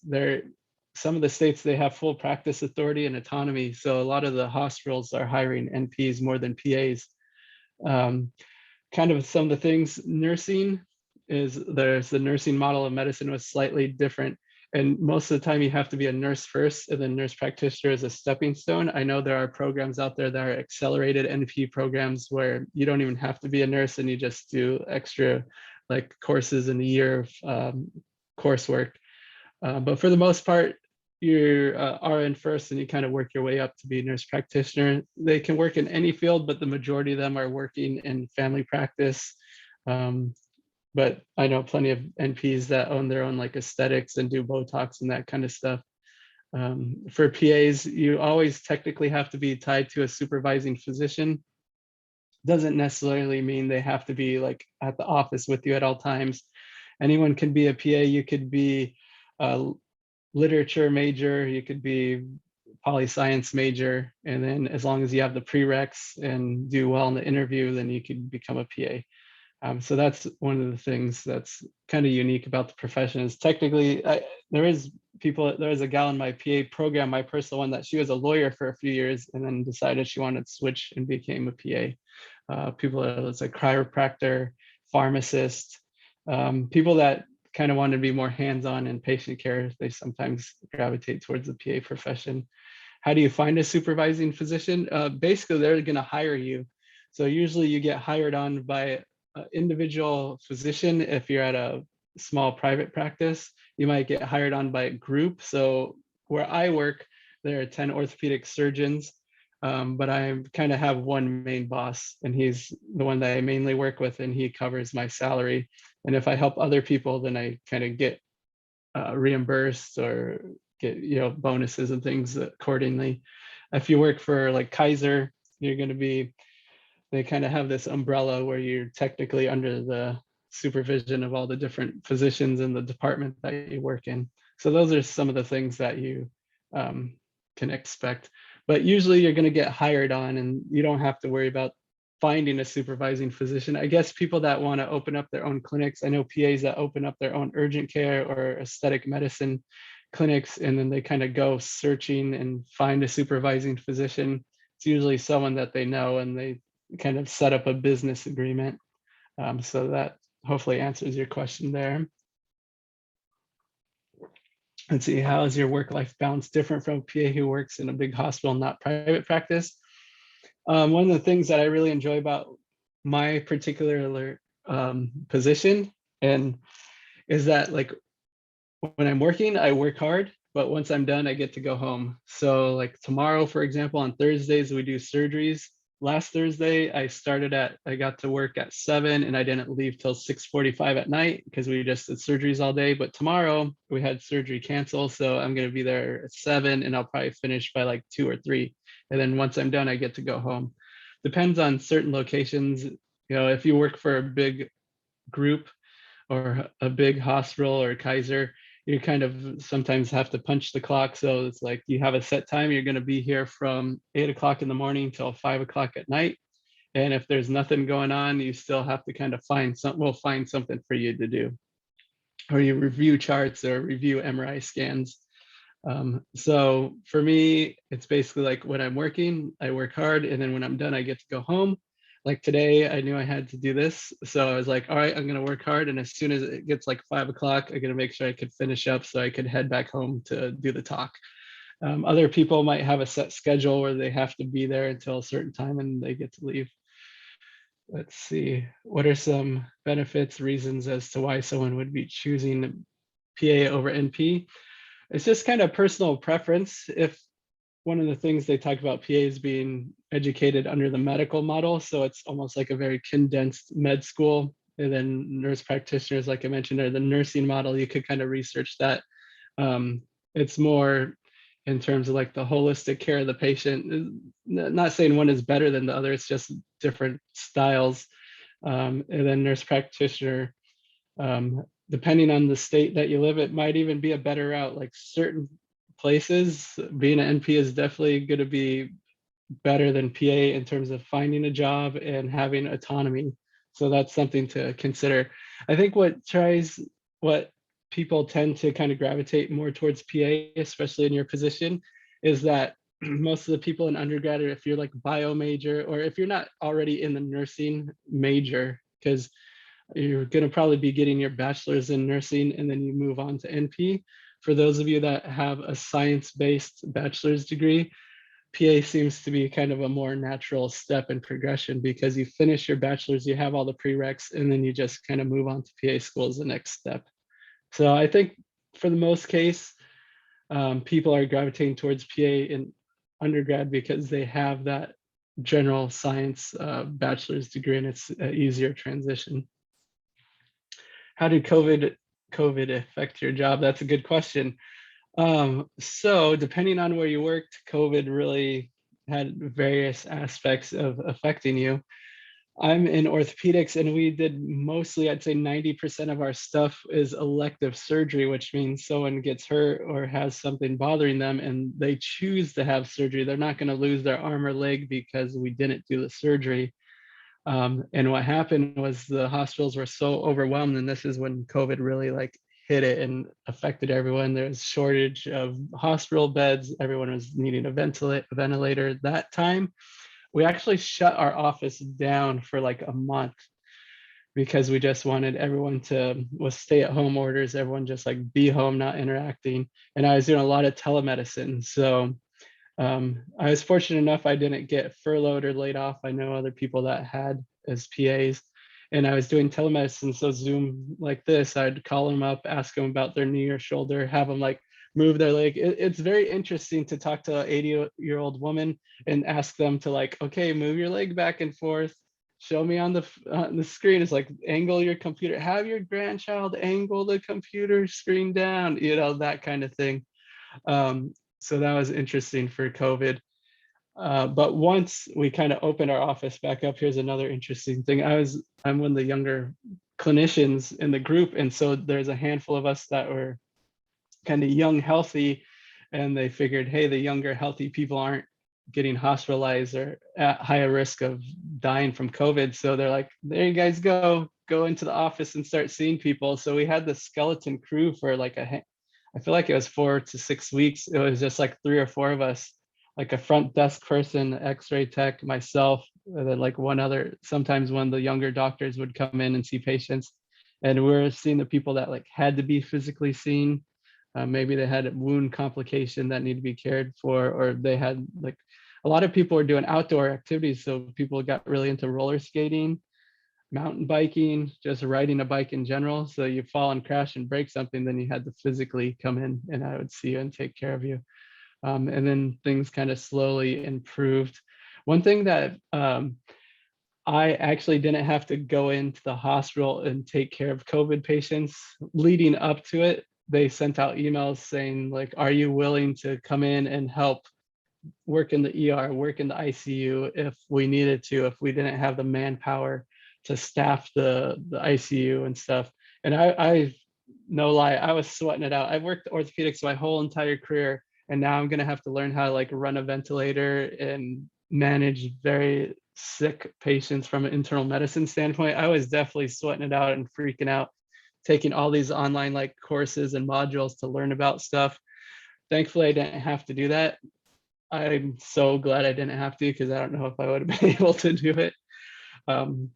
S2: some of the states, they have full practice authority and autonomy. So a lot of the hospitals are hiring NPs more than PAs. Kind of some of the things, nursing there's the nursing model of medicine was slightly different. And most of the time you have to be a nurse first and then nurse practitioner as a stepping stone. I know there are programs out there that are accelerated NP programs where you don't even have to be a nurse and you just do extra like courses in a year of coursework. But for the most part, you're RN first and you kind of work your way up to be a nurse practitioner. They can work in any field, but the majority of them are working in family practice. But I know plenty of NPs that own their own like aesthetics and do Botox and that kind of stuff. For PAs, you always technically have to be tied to a supervising physician. Doesn't necessarily mean they have to be like at the office with you at all times. Anyone can be a PA. You could be a literature major, you could be poli-science major, and then as long as you have the prereqs and do well in the interview, then you could become a PA. So that's one of the things that's kind of unique about the profession is technically, there is a gal in my PA program, my personal one, that she was a lawyer for a few years and then decided she wanted to switch and became a PA. People that was a chiropractor, pharmacist, people that kind of want to be more hands-on in patient care, they sometimes gravitate towards the PA profession. How do you find a supervising physician? Basically, they're going to hire you. So usually you get hired on by an individual physician. If you're at a small private practice, you might get hired on by a group. So where I work, there are 10 orthopedic surgeons, but I kind of have one main boss, and he's the one that I mainly work with, and he covers my salary. And if I help other people, then I kind of get reimbursed or get bonuses and things accordingly. If you work for like Kaiser, you're going to be, they kind of have this umbrella where you're technically under the supervision of all the different physicians in the department that you work in. So those are some of the things that you can expect. But usually you're going to get hired on and you don't have to worry about finding a supervising physician. I guess people that want to open up their own clinics, I know PAs that open up their own urgent care or aesthetic medicine clinics, and then they kind of go searching and find a supervising physician. It's usually someone that they know, and they kind of set up a business agreement. So that hopefully answers your question there. Let's see, how is your work-life balance different from a PA who works in a big hospital, not private practice? One of the things that I really enjoy about my particular position and is that like when I'm working, I work hard, but once I'm done, I get to go home. So like tomorrow, for example, on Thursdays, we do surgeries. Last Thursday, I got to work at 7 and I didn't leave till 6:45 at night because we just did surgeries all day. But tomorrow we had surgery canceled. So I'm going to be there at 7 and I'll probably finish by like 2 or 3. And then once I'm done, I get to go home. Depends on certain locations. If you work for a big group or a big hospital or Kaiser, you kind of sometimes have to punch the clock. So it's like you have a set time, you're going to be here from 8 o'clock in the morning till 5 o'clock at night. And if there's nothing going on, you still have to kind of we'll find something for you to do. Or you review charts or review MRI scans. So for me, it's basically like when I'm working, I work hard, and then when I'm done, I get to go home. Like today, I knew I had to do this, so I was like, all right, I'm gonna work hard, and as soon as it gets like 5 o'clock, I'm gonna make sure I could finish up so I could head back home to do the talk. Other people might have a set schedule where they have to be there until a certain time and they get to leave. Let's see, what are some benefits, reasons as to why someone would be choosing PA over NP? It's just kind of personal preference. If one of the things they talk about PAs being educated under the medical model, so it's almost like a very condensed med school. And then nurse practitioners, like I mentioned, are the nursing model. You could kind of research that. It's more in terms of like the holistic care of the patient. Not saying one is better than the other, it's just different styles. And then nurse practitioner, depending on the state that you live, it might even be a better route. Like certain places, being an NP is definitely going to be better than PA in terms of finding a job and having autonomy. So that's something to consider. I think what people tend to kind of gravitate more towards PA, especially in your position, is that most of the people in undergrad, or if you're like bio major, or if you're not already in the nursing major, because you're going to probably be getting your bachelor's in nursing and then you move on to NP. For those of you that have a science-based bachelor's degree, PA seems to be kind of a more natural step in progression because you finish your bachelor's, you have all the prereqs, and then you just kind of move on to PA school as the next step. So I think for the most case, people are gravitating towards PA in undergrad because they have that general science bachelor's degree, and it's an easier transition. How did COVID affect your job? That's a good question. So depending on where you worked, COVID really had various aspects of affecting you. I'm in orthopedics, and we did mostly, I'd say 90% of our stuff is elective surgery, which means someone gets hurt or has something bothering them and they choose to have surgery. They're not going to lose their arm or leg because we didn't do the surgery. And what happened was the hospitals were so overwhelmed, and this is when COVID really like hit it and affected everyone. There's shortage of hospital beds. Everyone was needing a ventilator at that time. We actually shut our office down for like a month because we just wanted everyone to, with stay-at-home orders, everyone just like be home, not interacting. And I was doing a lot of telemedicine. So I was fortunate enough I didn't get furloughed or laid off. I know other people that had as PAs, and I was doing telemedicine. So Zoom like this, I'd call them up, ask them about their knee or shoulder, have them like move their leg. It's very interesting to talk to an 80-year-old woman and ask them to like, okay, move your leg back and forth. Show me on the screen. It's like angle your computer. Have your grandchild angle the computer screen down. You know, that kind of thing. So that was interesting for COVID. But once we kind of opened our office back up, here's another interesting thing. I'm one of the younger clinicians in the group, and so there's a handful of us that were kind of young, healthy, and they figured, hey, the younger, healthy people aren't getting hospitalized or at higher risk of dying from COVID. So they're like, there you guys go into the office and start seeing people. So we had the skeleton crew for like I feel like it was 4 to 6 weeks. It was just like 3 or 4 of us, like a front desk person, x-ray tech, myself, and then like one other, sometimes one of the younger doctors would come in and see patients. And we're seeing the people that like had to be physically seen. Maybe they had a wound complication that needed to be cared for, or they had like, a lot of people were doing outdoor activities. So people got really into roller skating, mountain biking, just riding a bike in general. So you fall and crash and break something, then you had to physically come in and I would see you and take care of you. And then things kind of slowly improved. One thing that I actually didn't have to go into the hospital and take care of COVID patients leading up to it. They sent out emails saying like, are you willing to come in and help work in the ER, work in the ICU if we needed to, if we didn't have the manpower to staff the ICU and stuff. And I no lie, I was sweating it out. I've worked orthopedics my whole entire career, and now I'm gonna have to learn how to like run a ventilator and manage very sick patients from an internal medicine standpoint. I was definitely sweating it out and freaking out, taking all these online like courses and modules to learn about stuff. Thankfully, I didn't have to do that. I'm so glad I didn't have to, because I don't know if I would have been able to do it. Um,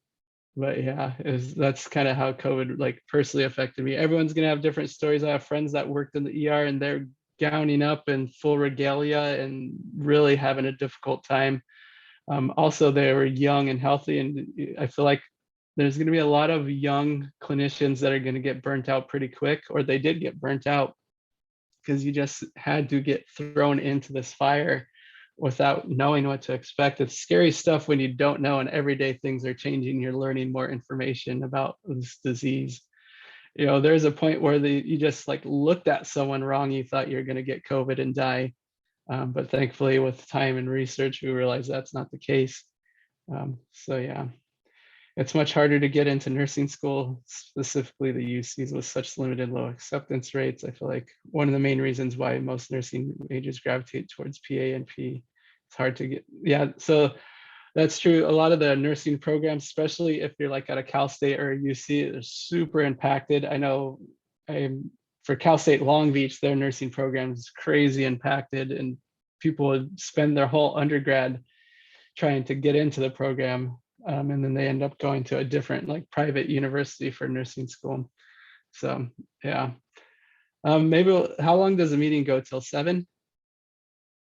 S2: but yeah, that's kind of how COVID like personally affected me. Everyone's gonna have different stories. I have friends that worked in the ER and they're gowning up in full regalia and really having a difficult time. Also, they were young and healthy, and I feel like there's going to be a lot of young clinicians that are going to get burnt out pretty quick, or they did get burnt out because you just had to get thrown into this fire without knowing what to expect. It's scary stuff when you don't know, and every day things are changing. You're learning more information about this disease. You know, there's a point where you just like looked at someone wrong, you thought you're going to get COVID and die. But thankfully, with time and research, we realized that's not the case. So yeah, it's much harder to get into nursing school, specifically the UCs, with such limited low acceptance rates. I feel like one of the main reasons why most nursing majors gravitate towards PA and P. It's hard to get, yeah, so that's true. A lot of the nursing programs, especially if you're like at a Cal State or a UC, they're super impacted. I know for Cal State Long Beach, their nursing program is crazy impacted, and people would spend their whole undergrad trying to get into the program, and then they end up going to a different like private university for nursing school. So yeah, maybe how long does the meeting go till 7,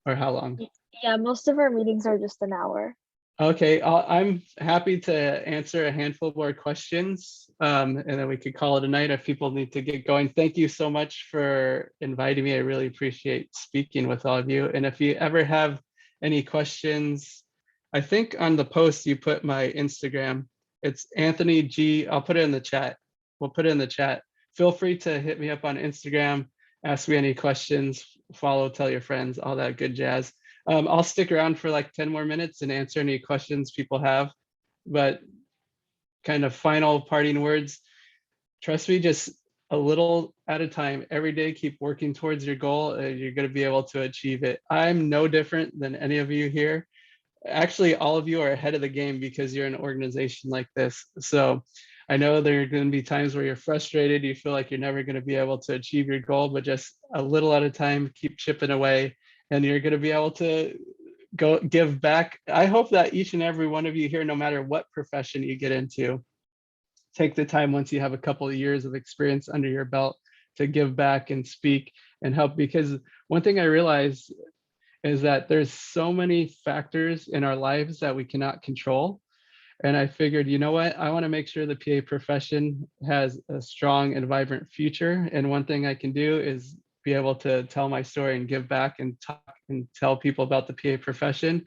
S2: or how long?
S1: Yeah, most of our meetings are just an hour.
S2: Okay, I'm happy to answer a handful more questions, and then we could call it a night if people need to get going. Thank you so much for inviting me. I really appreciate speaking with all of you. And if you ever have any questions, I think on the post you put my Instagram. It's Anthony G. I'll put it in the chat. We'll put it in the chat. Feel free to hit me up on Instagram, ask me any questions, follow, tell your friends, all that good jazz. I'll stick around for like 10 more minutes and answer any questions people have, but kind of final parting words, trust me, just a little at a time, every day, keep working towards your goal, and you're going to be able to achieve it. I'm no different than any of you here. Actually, all of you are ahead of the game because you're an organization like this. So I know there are going to be times where you're frustrated, you feel like you're never going to be able to achieve your goal, but just a little at a time, keep chipping away, and you're going to be able to go give back. I hope that each and every one of you here, no matter what profession you get into, take the time once you have a couple of years of experience under your belt to give back and speak and help. Because one thing I realized is that there's so many factors in our lives that we cannot control. And I figured, you know what, I want to make sure the PA profession has a strong and vibrant future. And one thing I can do is be able to tell my story and give back and talk and tell people about the PA profession.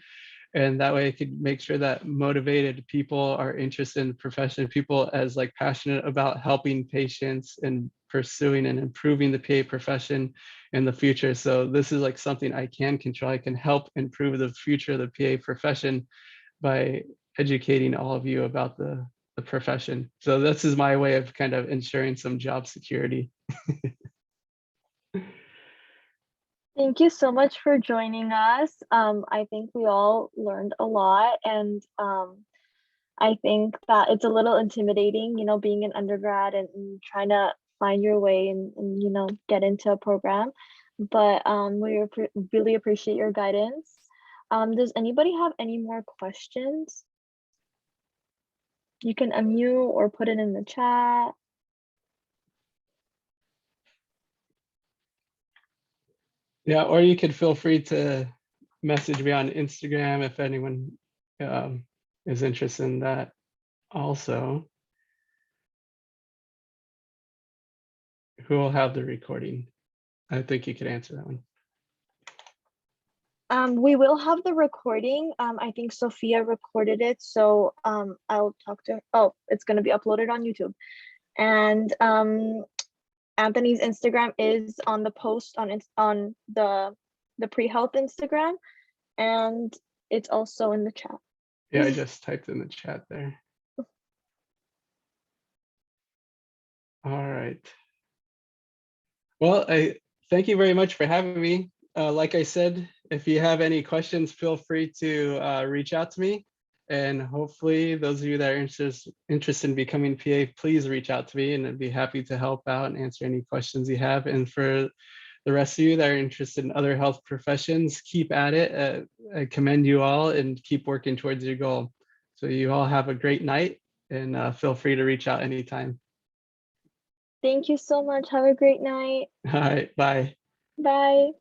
S2: And that way I could make sure that motivated people are interested in the profession, people as like passionate about helping patients and pursuing and improving the PA profession in the future. So this is like something I can control. I can help improve the future of the PA profession by educating all of you about the profession. So this is my way of kind of ensuring some job security.
S1: Thank you so much for joining us. I think we all learned a lot, and I think that it's a little intimidating, being an undergrad and trying to find your way and get into a program. But we really appreciate your guidance. Does anybody have any more questions? You can unmute or put it in the chat.
S2: Yeah, or you could feel free to message me on Instagram if anyone is interested in that also. Who will have the recording? I think you could answer that one.
S1: We will have the recording. I think Sophia recorded it, so I'll talk to her. Oh, it's going to be uploaded on YouTube. And Anthony's Instagram is on the post on the pre-health Instagram, and it's also in the chat.
S2: Yeah, I just typed in the chat there. All right. Well, I thank you very much for having me. Like I said, if you have any questions, feel free to reach out to me. And hopefully those of you that are interested in becoming PA, please reach out to me and I'd be happy to help out and answer any questions you have. And for the rest of you that are interested in other health professions, keep at it. I commend you all and keep working towards your goal. So you all have a great night and feel free to reach out anytime.
S1: Thank you so much. Have a great night.
S2: All right, bye.
S1: Bye.